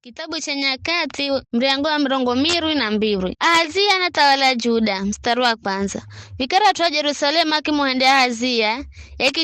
Kitabu cha Nyakati mlango wa 22. Ahazia anatawala Juda. Mstari wa kwanza. Vikara wa Yerusalemu akimuendea Ahazia,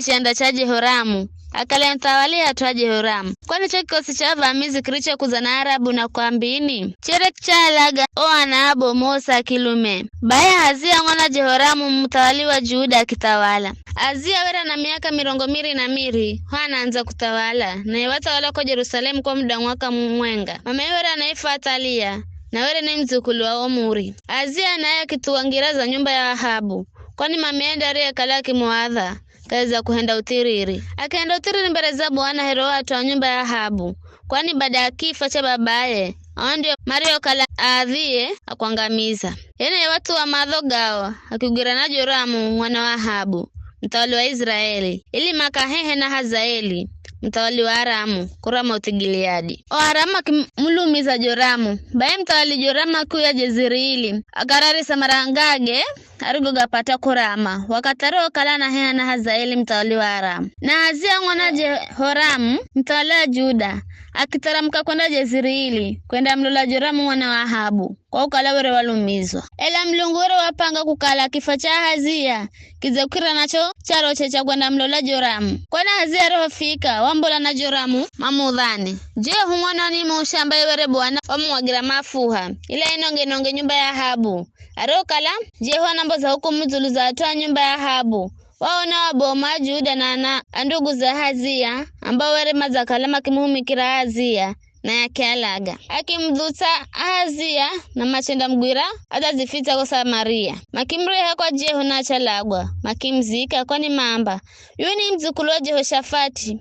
chanda cha Jehoramu, akalemtawalia atwa Jehoramu. Kwani cha kikosi cha wavamizi kilicho kuzana Arabu na kwambini chere chalaga oana abo Mosa kilume. Baya Ahazia ngona Jehoramu mtawali wa Juda akitawala. Ahazia wera na miaka 22 anaanza kutawala, na watawala kwa Yerusalemu kwa muda mwaka mwenga. Mama wera anaifa Atalia, na wera ni mzukulu wa Omuri. Ahazia naye akituangiraza nyumba ya Ahabu, kwani mameenda ria kalaki muadha kaza kuhenda utiriri. Akaenda utiriri mbele za Bwana Heroa atwa nyumba ya Ahabu, kwani baada ya kifo cha babaye ndio Mario kala adhie akwangamiza. Yene watu wa madhogao akigira na Joramu mwana wa Ahabu, mtawali wa Israeli, ili Makahehe na Hazaeli mtawali wa Aramu Kuramoti Gileadi. Aramu akimulumiza Joramu. Baye mtawali Joramu kuya Jezreeli akarari samarangage arigoga pata Kurama. Wakataro kala na Heha na Hazaeli mtawali wa Aramu. Na Ahazia ngona Jehoramu mtawali wa Juda akitaramka kwenda Jezreeli kwenda mlola Joramu mwana wa Ahabu, kwa ukala were walumizwa. Ela mlungure wapanga kukala kifo cha Ahazia kizekira nacho charo checha kwenda mlola Joramu. Kwana Ahazia roho fika wambola na Joramu mamudhani. Je humwana ni mushamba were Bwana wamuwagira mafuha ila inonge nyumba ya Ahabu. Arokala Jeho nambo za hukumu zuluza atwa nyumba ya Ahabu. Waona waboma Juda na ndugu za Ahazia ambao were mazakalama kimuhumikira Ahazia na yake alaga. Akimdhuta Ahazia na machenda mgwira atazifita kwa Samaria. Makimreha kwa Jeho na chalagwa. Makimzika kwani mamba. Yuni mzukulu wa Jehoshafati.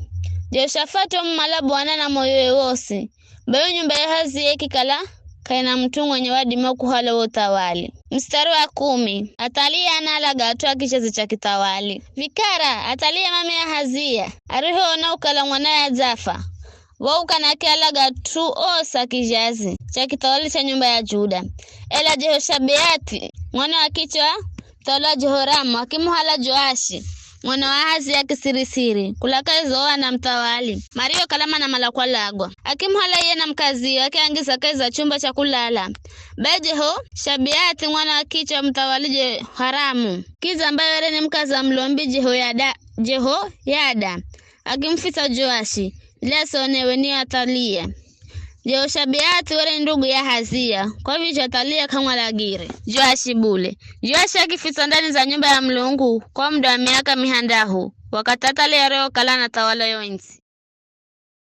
Jehoshafati wa mmala Bwana na moyo wose. Bayo nyumba ya Ahazia kikala kaina mtu mwenye wadima kuhala utawali. Mstari wa 10. Atalia analaga atwa kishazi cha kitawali. Vikara Atalia mame ya Ahazia ariho na ukala mwana ya Zafa. Wauka na kialaga tu osa kijazi cha kitawali cha nyumba ya Juda. Ela Jehoshabeati mwana wa kichwa tawala Jehoramu akimuhala Joashi mwana wa Ahazia kisirisiri kulaka zoa na mtawali Mario kalama na malakwa lagwa. Akimuhala yeye na mkazi wake angisa kaiza chumba cha kulala. Bejeho Shabeati mwana wa kichwa mtawali Jehoramu kiza ambaye were ni mkazi mlombi Jehoyada akimfita Joashi lesonewe ni Atalia. Jehoshabeati were ndugu ya Ahazia, kwa hivyo Atalia kamwalagire Joashi bule. Joashi akifita ndani za nyumba ya Mlungu kwa muda wa miaka 100. Wakati Atalia reo kala na tawala yonzi.